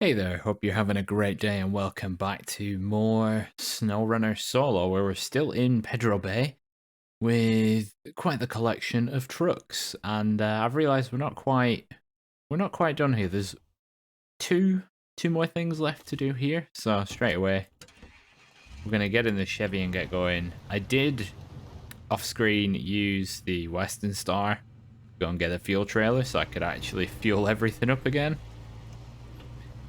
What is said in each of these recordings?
Hey there, hope you're having a great day and welcome back to more Snowrunner Solo, where we're still in Pedro Bay with quite the collection of trucks. And I've realised we're not quite done here. There's two more things left to do here. So straight away, we're gonna get in the Chevy and get going. I did off screen use the Western Star to go and get a fuel trailer so I could actually fuel everything up again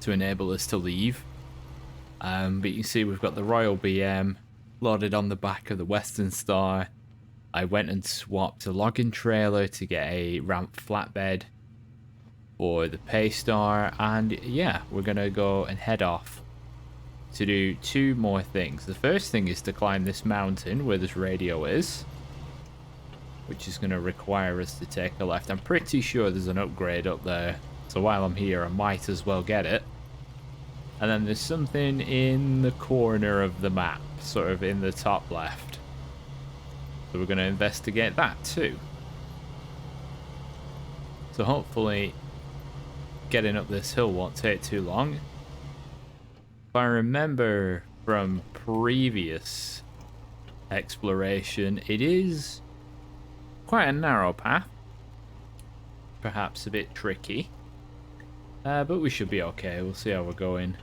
to enable us to leave. But you can see we've got the Royal BM loaded on the back of the Western Star. I went and swapped a logging trailer to get a ramp flatbed for the Paystar, and yeah, we're gonna go and head off to do two more things. The first thing is to climb this mountain where this radio is, which is going to require us to take a left. I'm pretty sure there's an upgrade up there, so while I'm here I might as well get it. And then there's something in the corner of the map, sort of in the top left. So we're going to investigate that too. So hopefully getting up this hill won't take too long. If I remember from previous exploration, it is quite a narrow path. Perhaps a bit tricky. But we should be okay. We'll see how we're going.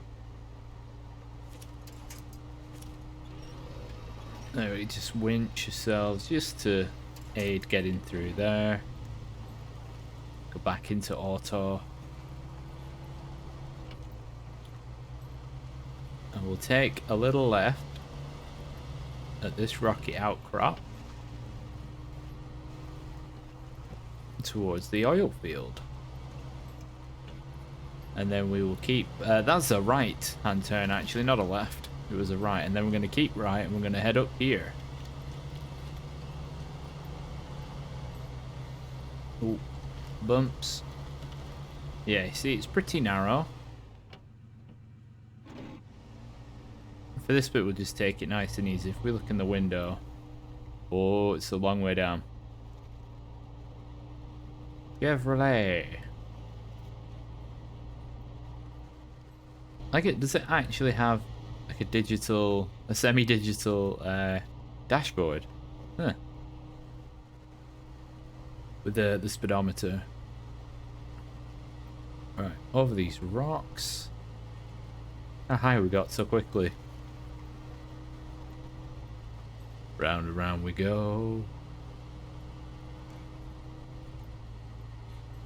There we just winch ourselves just to aid getting through there. Go back into auto. And we'll take a little left at this rocky outcrop towards the oil field. And then we will keep... that's a right hand turn actually, not a left. It was a right, and then we're going to keep right, and we're going to head up here. Ooh, bumps. Yeah, you see, it's pretty narrow. For this bit, we'll just take it nice and easy. If we look in the window... Oh, it's a long way down. Chevrolet. Like it, does it actually have like a semi-digital dashboard? Huh. With the speedometer. Right, over these rocks. How high we got so quickly. Round and round we go.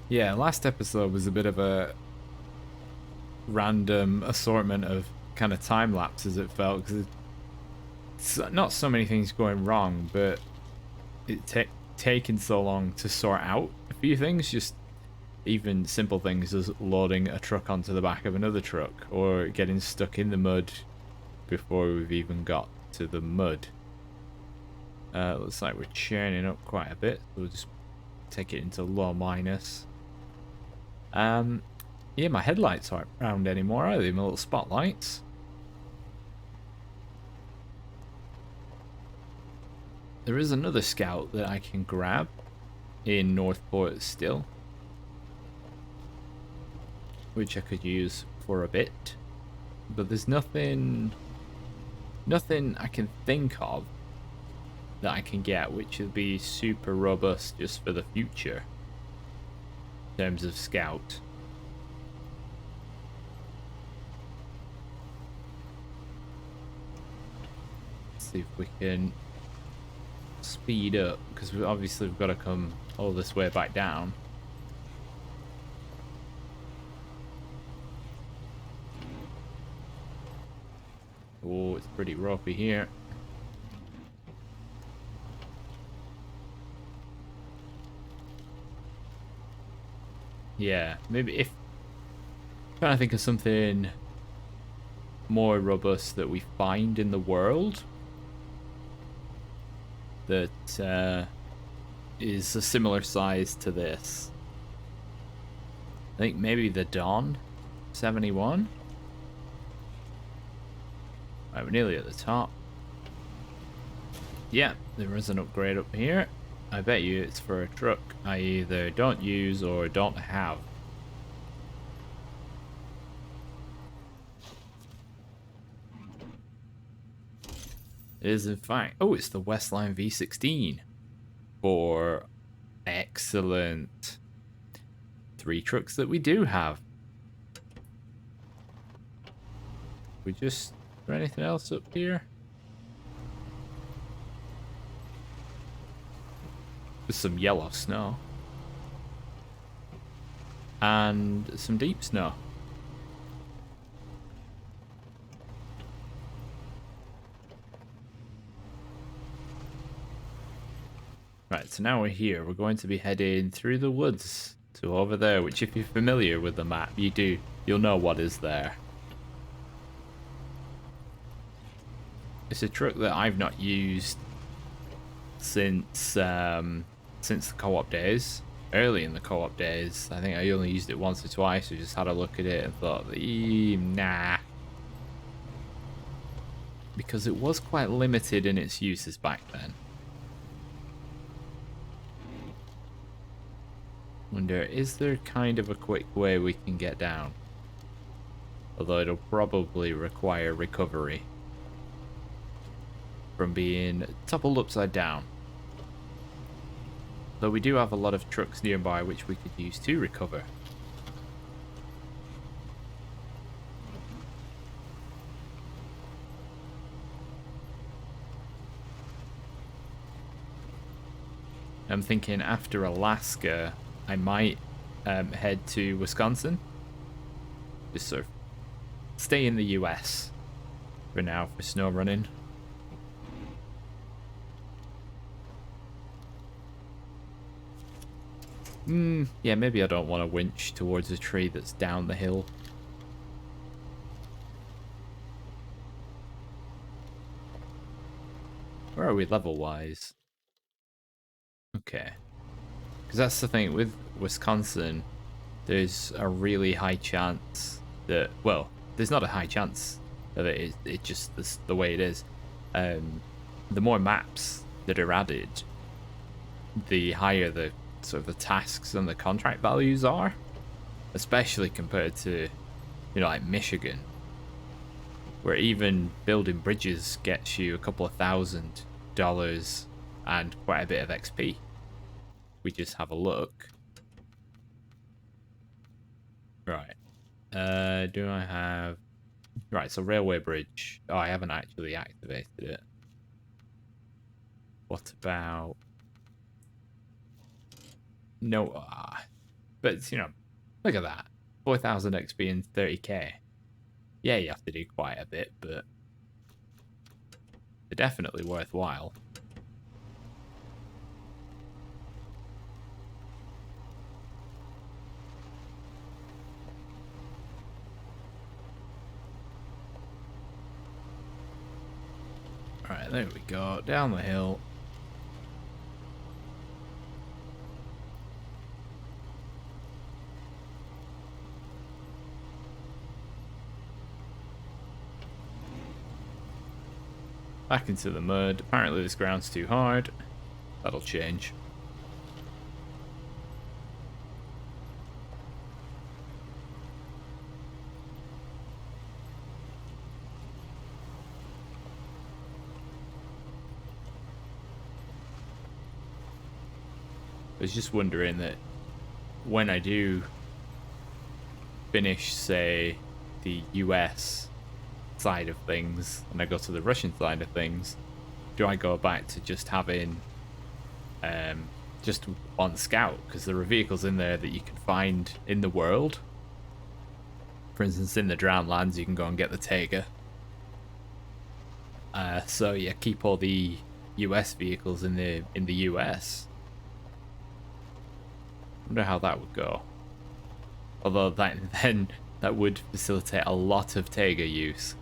Yeah, last episode was a bit of a random assortment of kind of time lapses, it felt, because it's not so many things going wrong, but it taken so long to sort out a few things, just even simple things as loading a truck onto the back of another truck or getting stuck in the mud before we've even got to the mud. Looks like we're churning up quite a bit, so we'll just take it into low minus. Yeah, my headlights aren't round anymore, are they? My little spotlights. There is another scout that I can grab in Northport still, which I could use for a bit. But there's nothing I can think of that I can get which would be super robust just for the future in terms of scout. See if we can speed up, because obviously we've got to come all this way back down. Oh, it's pretty ropey here. Yeah, maybe if I'm trying to think of something more robust that we find in the world that is a similar size to this. I think maybe the Dawn 71. Right, we're nearly at the top. Yeah, there is an upgrade up here. I bet you it's for a truck I either don't use or don't have. It is in fact. Oh, it's the Westline V16 for excellent 3 trucks that we do have. We just, is there anything else up here? There's some yellow snow. And some deep snow. Right, so now we're here. We're going to be heading through the woods to over there, which if you're familiar with the map, you'll know what is there. It's a truck that I've not used since the co-op days. Early in the co-op days, I think I only used it once or twice. I just had a look at it and thought, nah. Because it was quite limited in its uses back then. Wonder, is there kind of a quick way we can get down? Although it'll probably require recovery from being toppled upside down. Though we do have a lot of trucks nearby which we could use to recover. I'm thinking after Alaska, I might head to Wisconsin. Just sort of stay in the US for now for snow running. Yeah, maybe I don't want to winch towards a tree that's down the hill. Where are we level-wise? Okay. Because that's the thing, with Wisconsin, there's a really high chance that, well, there's not a high chance of it, it's just the way it is. The more maps that are added, the higher the sort of the tasks and the contract values are, especially compared to, you know, like Michigan, where even building bridges gets you a couple of $1,000 and quite a bit of XP. We just have a look. Right. Do I have... Right, so railway bridge. Oh, I haven't actually activated it. What about... No, but, you know, look at that. 4,000 XP and 30k. Yeah, you have to do quite a bit, but they're definitely worthwhile. Alright, there we go. Down the hill. Back into the mud. Apparently this ground's too hard. That'll change. I was just wondering that when I do finish, say, the US side of things and I go to the Russian side of things, do I go back to just having just on scout? Because there are vehicles in there that you can find in the world. For instance, in the Drowned Lands you can go and get the Taiga. So yeah, keep all the US vehicles in the US. Wonder how that would go. Although that would facilitate a lot of Taiga use,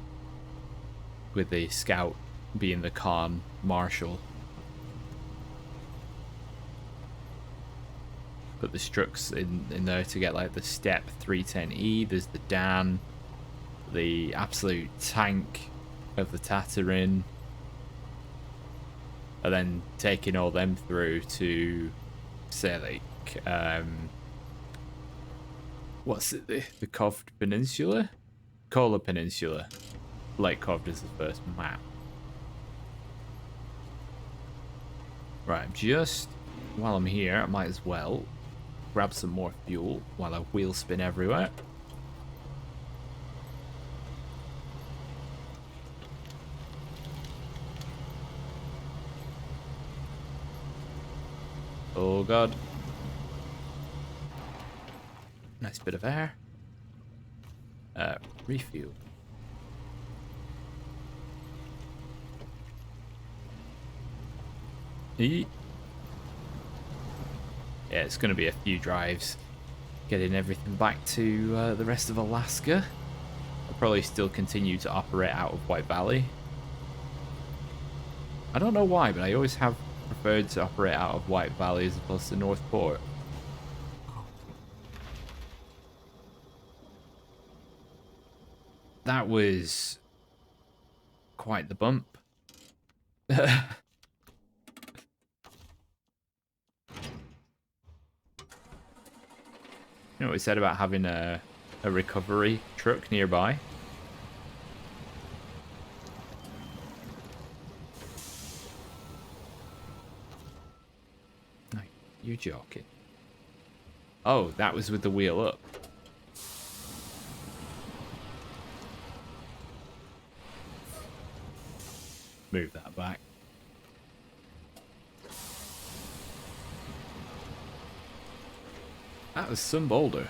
with the scout being the con marshal. Put the trucks in there to get like the Step 310E. There's the Dan, the absolute tank of the Tatarin, and then taking all them through to, say, like what's it, the Coved Peninsula? Kola Peninsula. Lake Coved is the first map. Right, just while I'm here, I might as well grab some more fuel while I wheel spin everywhere. Oh god. Nice bit of air. Refuel. Yeah, it's going to be a few drives getting everything back to the rest of Alaska. I'll probably still continue to operate out of White Valley. I don't know why, but I always have preferred to operate out of White Valley as opposed to Northport. That was quite the bump. You know what we said about having a recovery truck nearby? No, you're joking. Oh, that was with the wheel up. Move that back. That was some boulder.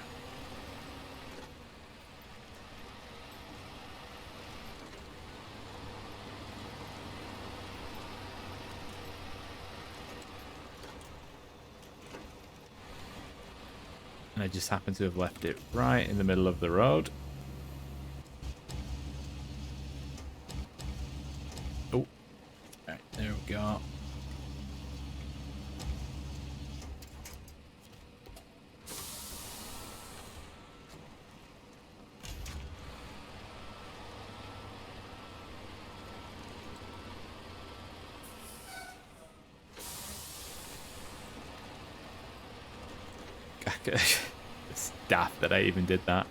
And I just happen to have left it right in the middle of the road. Oh, right, there we go. It's daft that I even did that.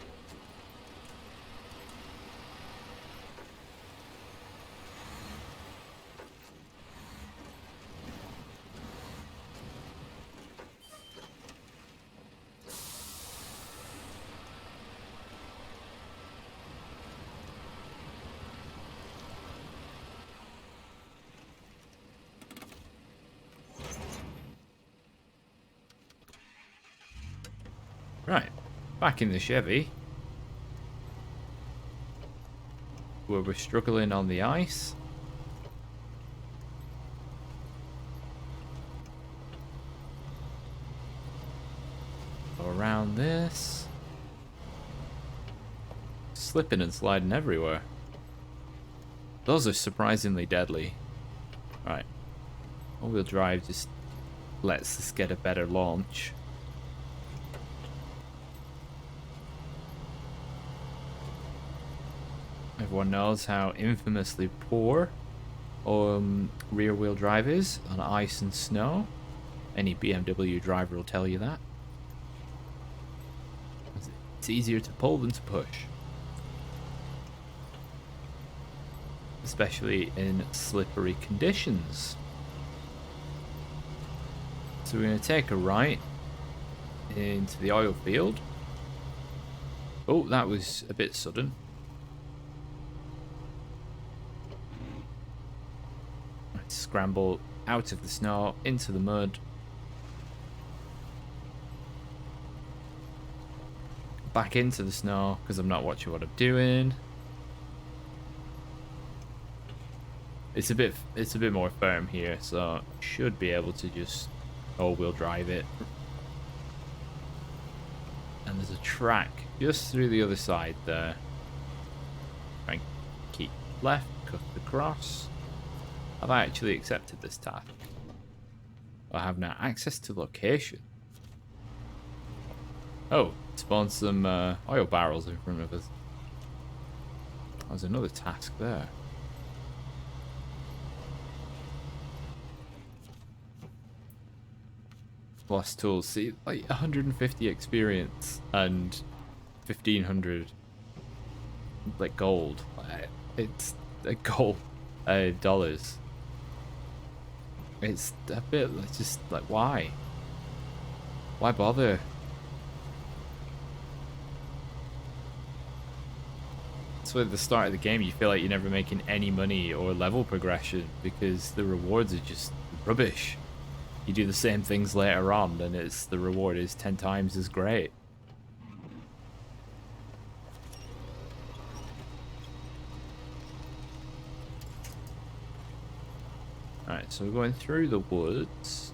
Right, back in the Chevy, where we're struggling on the ice. Go around this. Slipping and sliding everywhere. Those are surprisingly deadly. Right, all-wheel drive just lets us get a better launch. Everyone knows how infamously poor rear-wheel drive is on ice and snow. Any BMW driver will tell you that. It's easier to pull than to push. Especially in slippery conditions. So we're going to take a right into the oil field. Oh, that was a bit sudden. Scramble out of the snow into the mud, back into the snow because I'm not watching what I'm doing. It's a bit more firm here, so should be able to just all-wheel drive it. And there's a track just through the other side there. Try and keep left, cut across. Have I actually accepted this task? I have now access to location. Oh, spawned some oil barrels in front of us. There's another task there. Lost tools. See, like 150 experience and 1500 like gold. It's a gold dollars. It's a bit just like, why? Why bother? So at the start of the game, you feel like you're never making any money or level progression because the rewards are just rubbish. You do the same things later on, and the reward is 10 times as great. Alright, so we're going through the woods.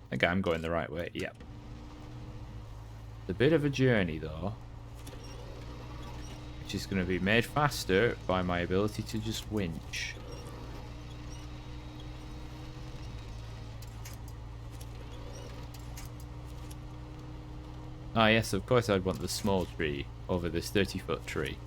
I think I'm going the right way. Yep. It's a bit of a journey, though, which is going to be made faster by my ability to just winch. Ah, yes, of course I'd want the small tree over this 30-foot tree.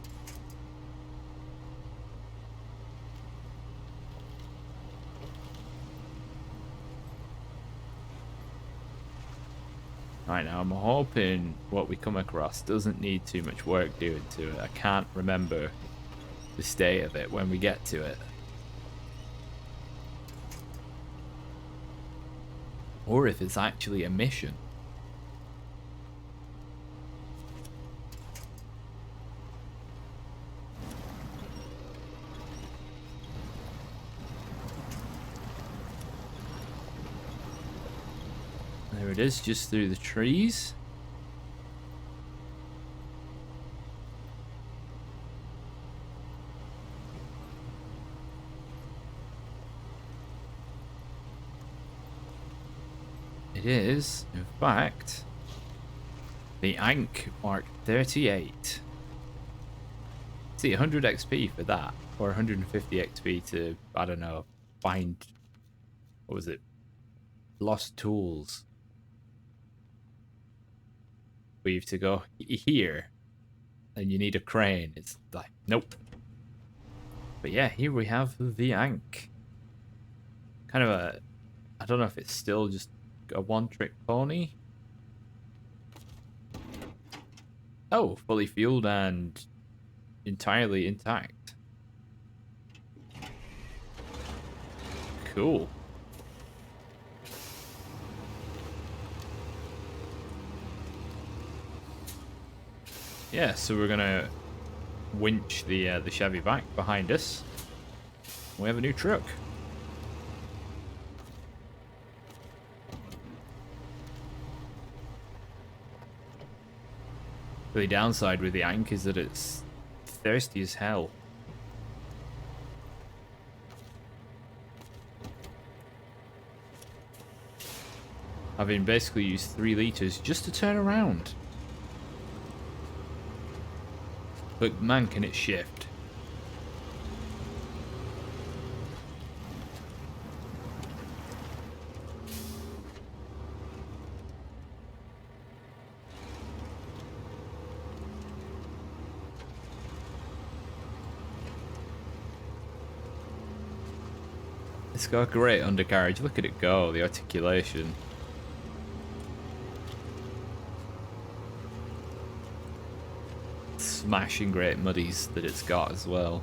Right, now I'm hoping what we come across doesn't need too much work doing to it. I can't remember the state of it when we get to it. Or if it's actually a mission. There it is, just through the trees. It is, in fact, the ANK Mark 38. See, 100 XP for that, or 150 XP to, I don't know, find, what was it, lost tools. We have to go here, and you need a crane. It's like, nope. But yeah, here we have the ANK. Kind of a, I don't know if it's still just a one-trick pony. Oh, fully fueled and entirely intact. Cool. Yeah, so we're gonna winch the Chevy back behind us. We have a new truck. The downside with the ANK is that it's thirsty as hell. Having basically used 3 liters just to turn around. But man, can it shift. It's got a great undercarriage. Look at it go, the articulation. Smashing great muddies that it's got as well.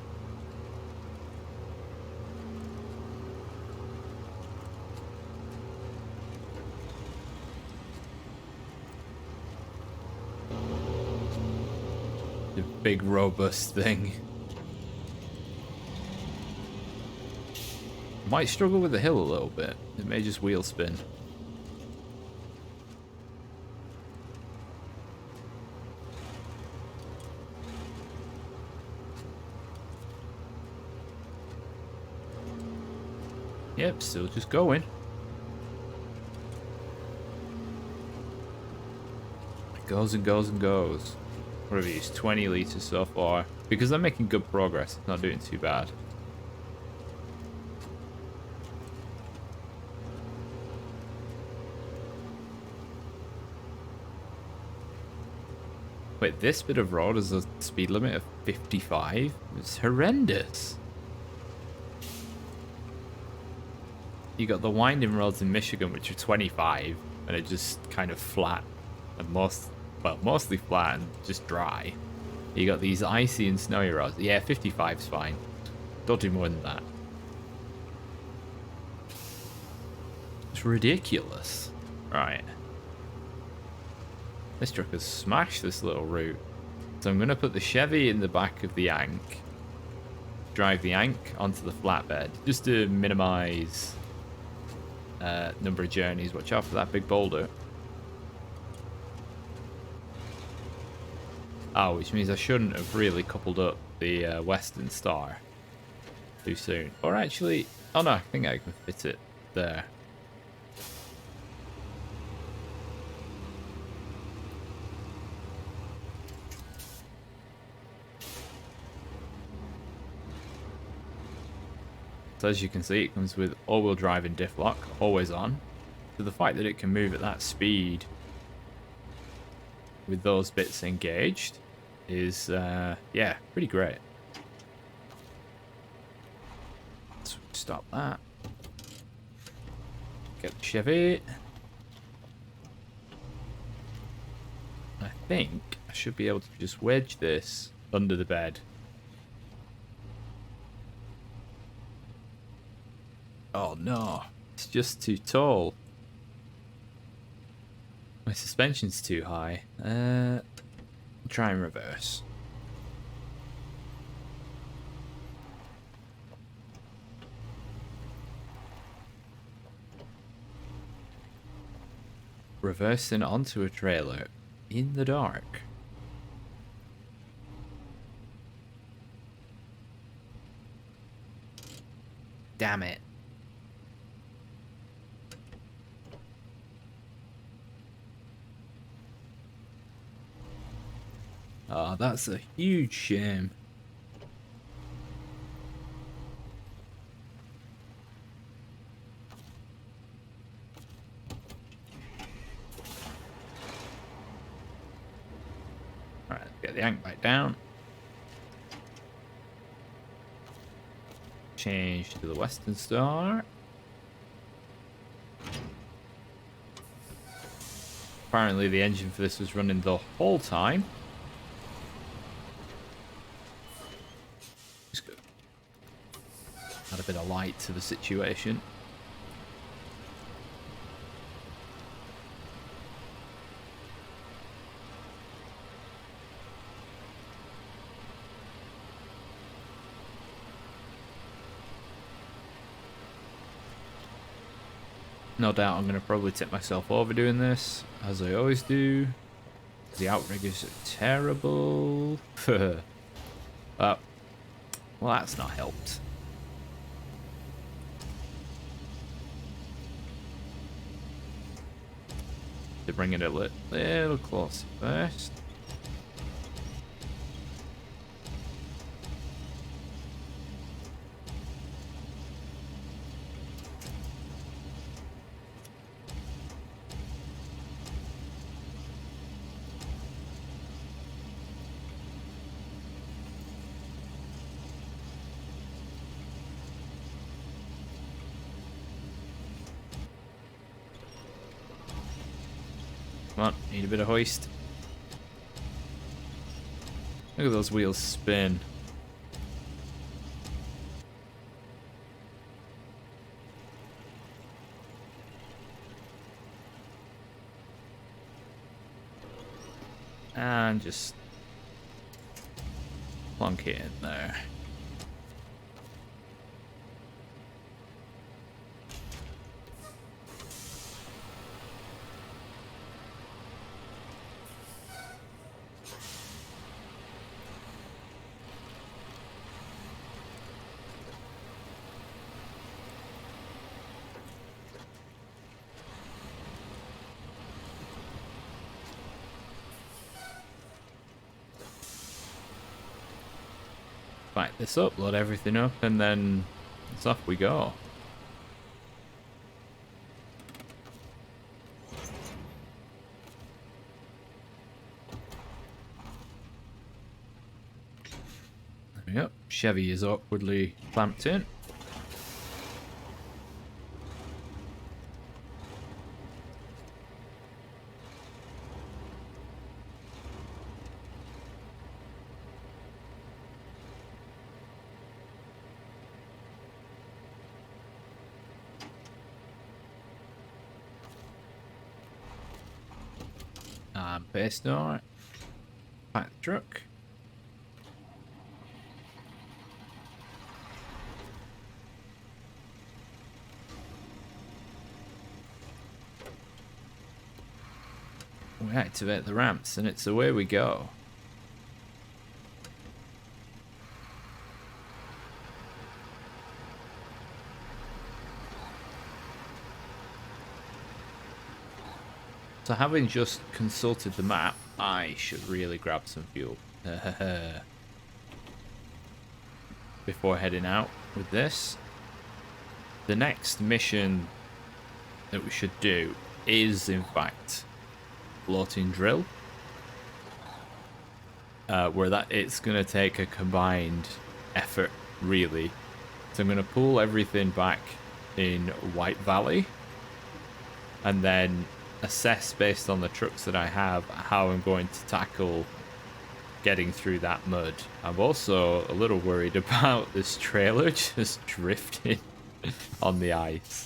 The big robust thing. Might struggle with the hill a little bit. It may just wheel spin. Yep, still just going. It goes and goes and goes. What have we used? 20 liters so far. Because I'm making good progress. It's not doing too bad. Wait, this bit of road has a speed limit of 55? It's horrendous. You got the winding roads in Michigan, which are 25, and it's just kind of flat, and mostly flat and just dry. You got these icy and snowy roads. Yeah, 55's fine. Don't do more than that. It's ridiculous. Right. This truck has smashed this little route. So I'm going to put the Chevy in the back of the ANK. Drive the ANK onto the flatbed. Just to minimize number of journeys. Watch out for that big boulder. Oh, which means I shouldn't have really coupled up the Western Star too soon. Or actually, oh no, I think I can fit it there. So as you can see, it comes with all-wheel drive and diff lock, always on. So the fact that it can move at that speed with those bits engaged is, yeah, pretty great. So stop that. Get the Chevy. I think I should be able to just wedge this under the bed. Oh no, it's just too tall. My suspension's too high. I'll try and reverse. Reversing onto a trailer in the dark. Damn it. Oh, that's a huge shame. Alright, let's get the ANK back down. Change to the Western Star. Apparently the engine for this was running the whole time. Just go. Add a bit of light to the situation. No doubt I'm going to probably tip myself over doing this, as I always do. The outriggers are terrible. Well, that's not helped. To bring it a little closer first. Come on, need a bit of hoist. Look at those wheels spin. And just plunk it in there. Back this up, load everything up, and then it's off we go. Yep, Chevy is awkwardly clamped in. and paste door. Back the truck. We activate the ramps and it's away we go. So having just consulted the map, I should really grab some fuel before heading out with this. The next mission that we should do is in fact floating drill, where it's going to take a combined effort really. So I'm going to pull everything back in White Valley and then assess based on the trucks that I have how I'm going to tackle getting through that mud. I'm also a little worried about this trailer just drifting on the ice.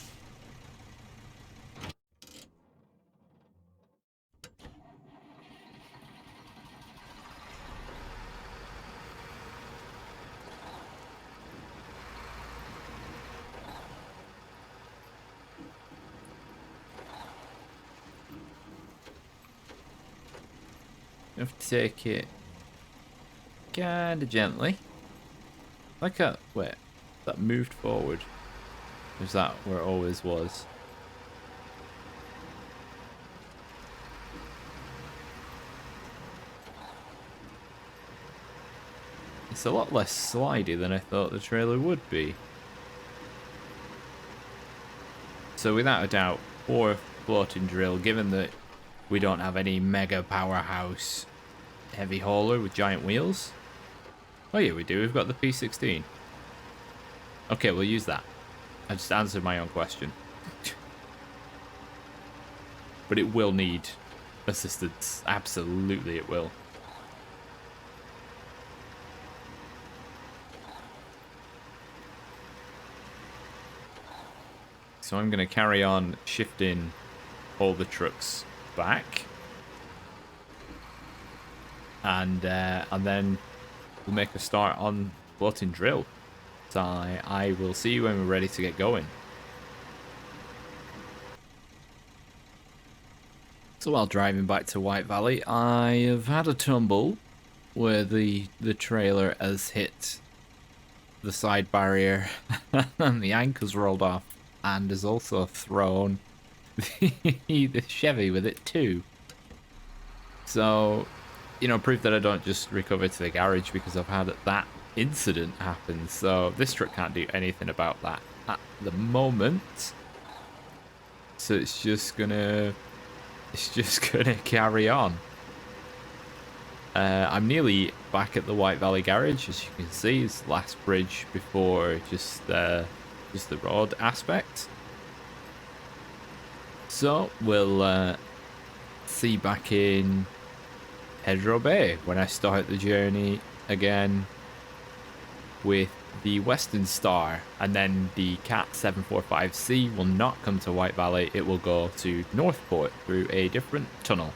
You have to take it kinda gently. Like a wait, that moved forward. Is that where it always was? It's a lot less slidey than I thought the trailer would be. So without a doubt, or floating drill, given that we don't have any mega powerhouse heavy hauler with giant wheels. Oh yeah, we do. We've got the P16. Okay, we'll use that. I just answered my own question. But it will need assistance. Absolutely it will. So I'm going to carry on shifting all the trucks back. And then we'll make a start on floating drill. So I will see you when we're ready to get going. So while driving back to White Valley, I have had a tumble where the trailer has hit the side barrier and the ANK has rolled off and has also thrown the Chevy with it too. So, you know, proof that I don't just recover to the garage because I've had that incident happen. So this truck can't do anything about that at the moment. So it's just gonna carry on. I'm nearly back at the White Valley garage, as you can see. It's the last bridge before just the road aspect. So we'll see you back in Pedro Bay when I start the journey again with the Western Star, and then the Cat 745C will not come to White Valley. It will go to Northport through a different tunnel.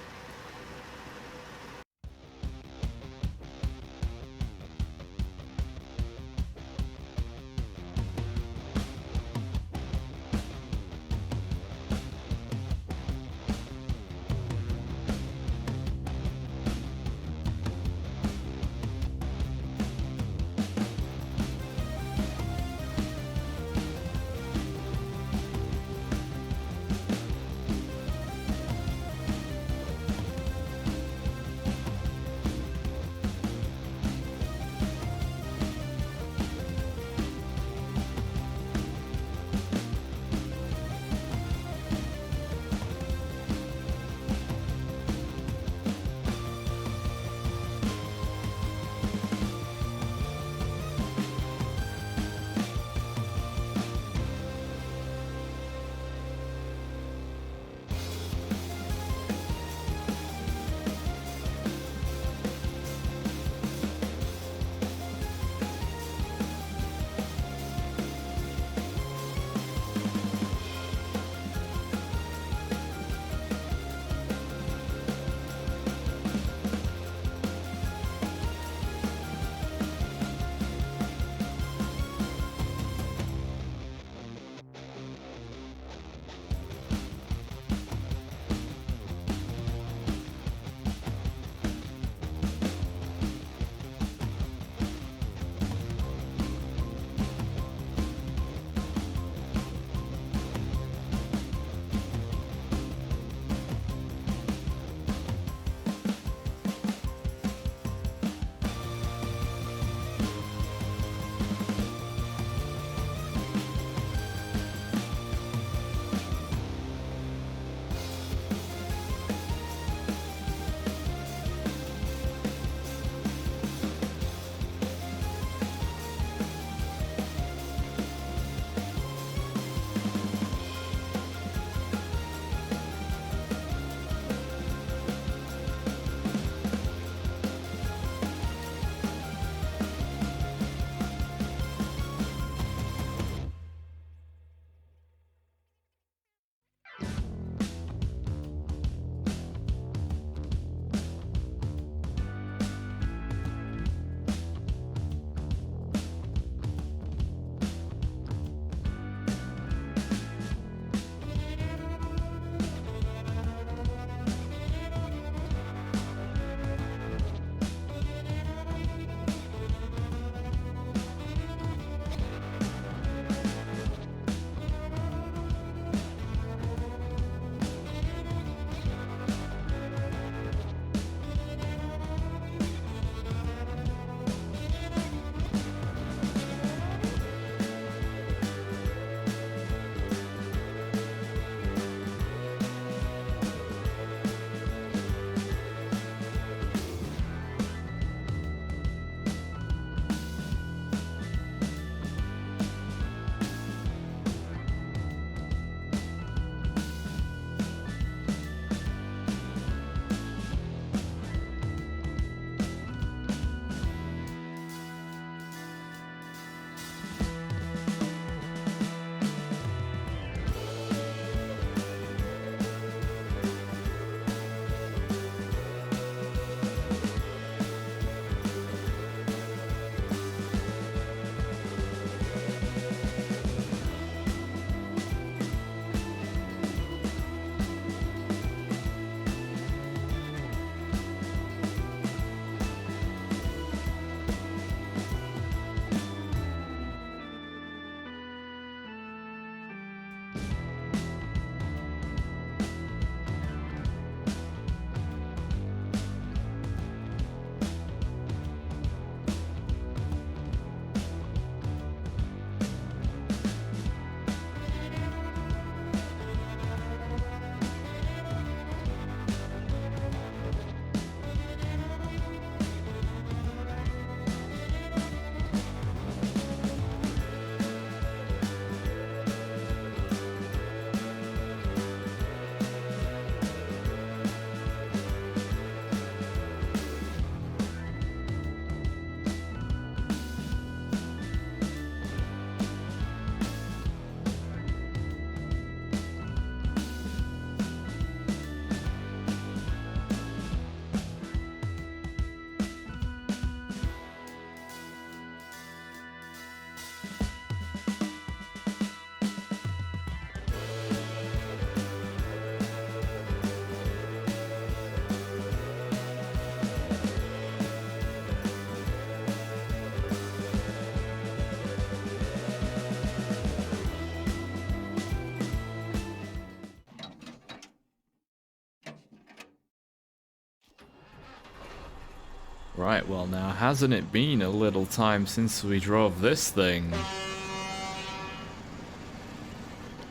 Right, well now, hasn't it been a little time since we drove this thing?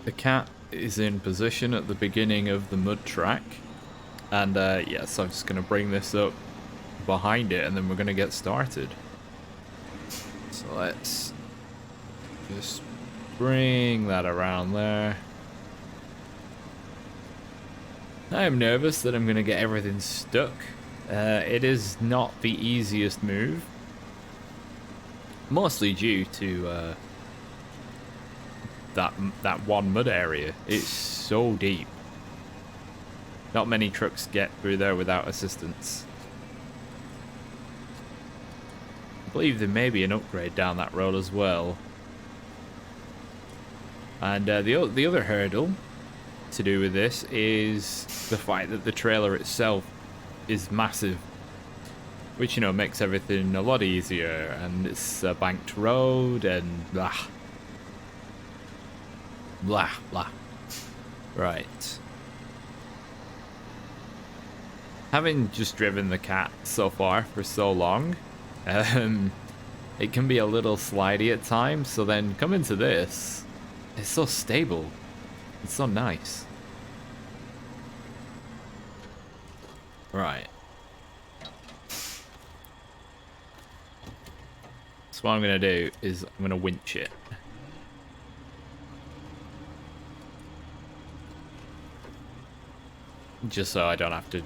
The cat is in position at the beginning of the mud track. And yes, I'm just going to bring this up behind it and then we're going to get started. So let's just bring that around there. I'm nervous that I'm going to get everything stuck. It is not the easiest move. Mostly due to that one mud area. It's so deep. Not many trucks get through there without assistance. I believe there may be an upgrade down that road as well. And the other hurdle to do with this is the fact that the trailer itself is massive, which, you know, makes everything a lot easier, and it's a banked road and blah blah blah. Right, having just driven the cat so far for so long, it can be a little slidey at times, so then coming to this, it's so stable, it's so nice. Right. So what I'm going to do is I'm going to winch it. Just so I don't have to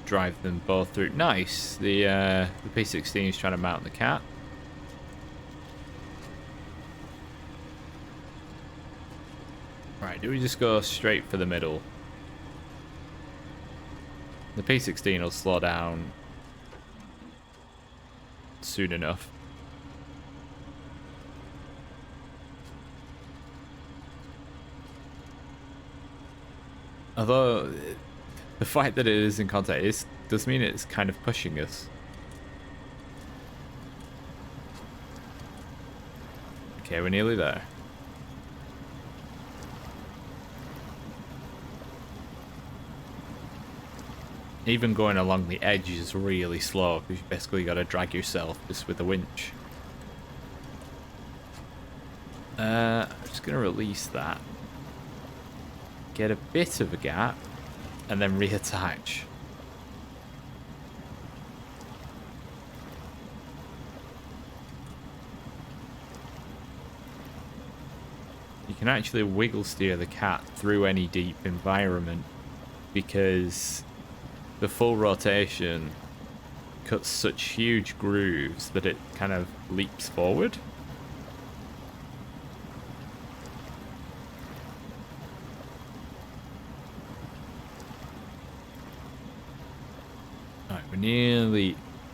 drive them both through. Nice. The P16 is trying to mount the cat. Right, do we just go straight for the middle? The P16 will slow down soon enough. Although the fact that it is in contact does mean it's kind of pushing us. Okay, we're nearly there. Even going along the edge is really slow because you basically got to drag yourself just with the winch. I'm just going to release that. Get a bit of a gap and then reattach. You can actually wiggle steer the cat through any deep environment because the full rotation cuts such huge grooves that it kind of leaps forward. Alright,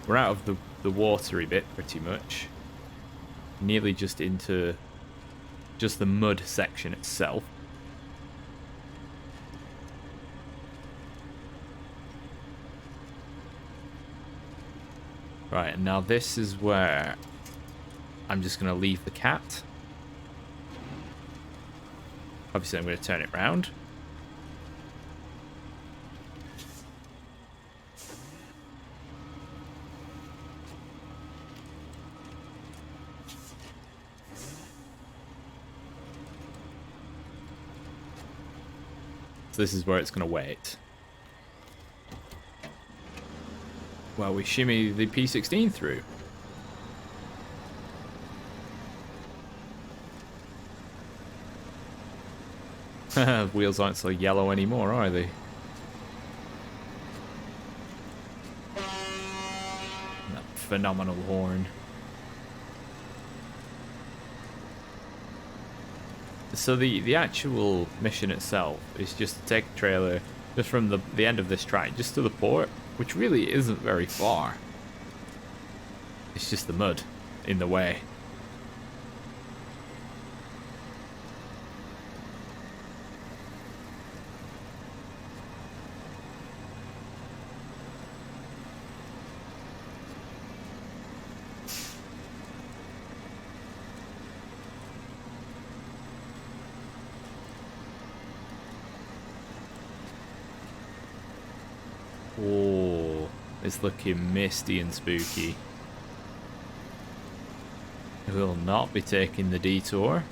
we're out of the watery bit pretty much. Nearly just into just the mud section itself. Right, and now this is where I'm just going to leave the cat. Obviously, I'm going to turn it round. So this is where it's going to wait. Well, we shimmy the P16 through. Wheels aren't so yellow anymore, are they? That phenomenal horn. So the actual mission itself is just to take a trailer just from the end of this track just to the port, which really isn't very far. It's just the mud in the way. Oh, It's looking misty and spooky. We'll not be taking the detour.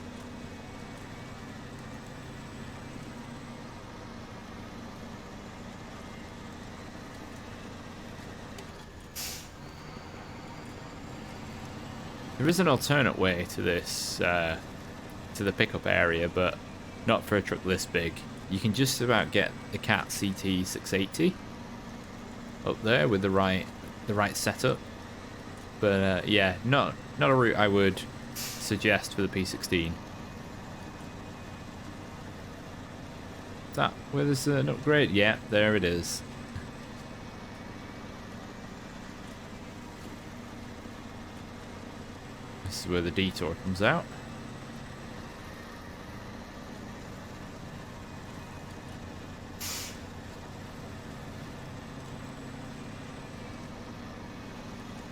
There is an alternate way to this, to the pickup area, but not for a truck this big. You can just about get the Cat CT 680 up there with the right setup. But yeah, not a route I would suggest for the P16. Is that where there's an upgrade? Yeah, there it is. This is where the detour comes out.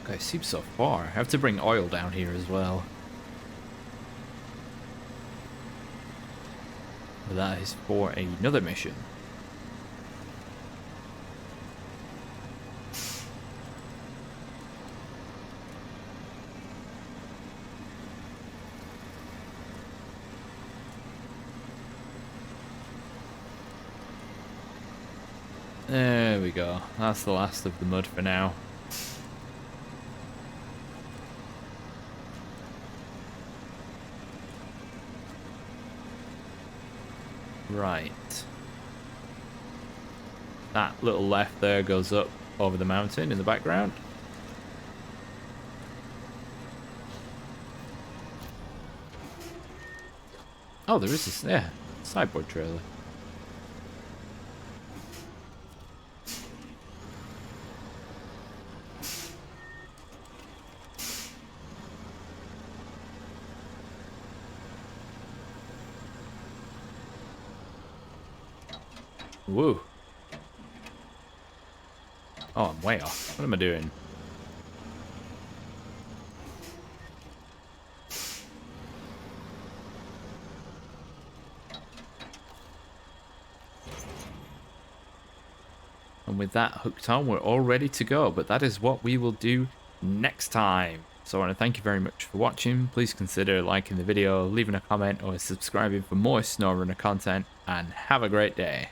Okay, it seems so far. I have to bring oil down here as well. But that is for another mission. There we go. That's the last of the mud for now. Right. That little left there goes up over the mountain in the background. Oh, there is this, yeah, sideboard trailer. Woo. Oh, I'm way off. What am I doing? And with that hooked on, we're all ready to go. But that is what we will do next time. So I want to thank you very much for watching. Please consider liking the video, leaving a comment, or subscribing for more Snowrunner content. And have a great day.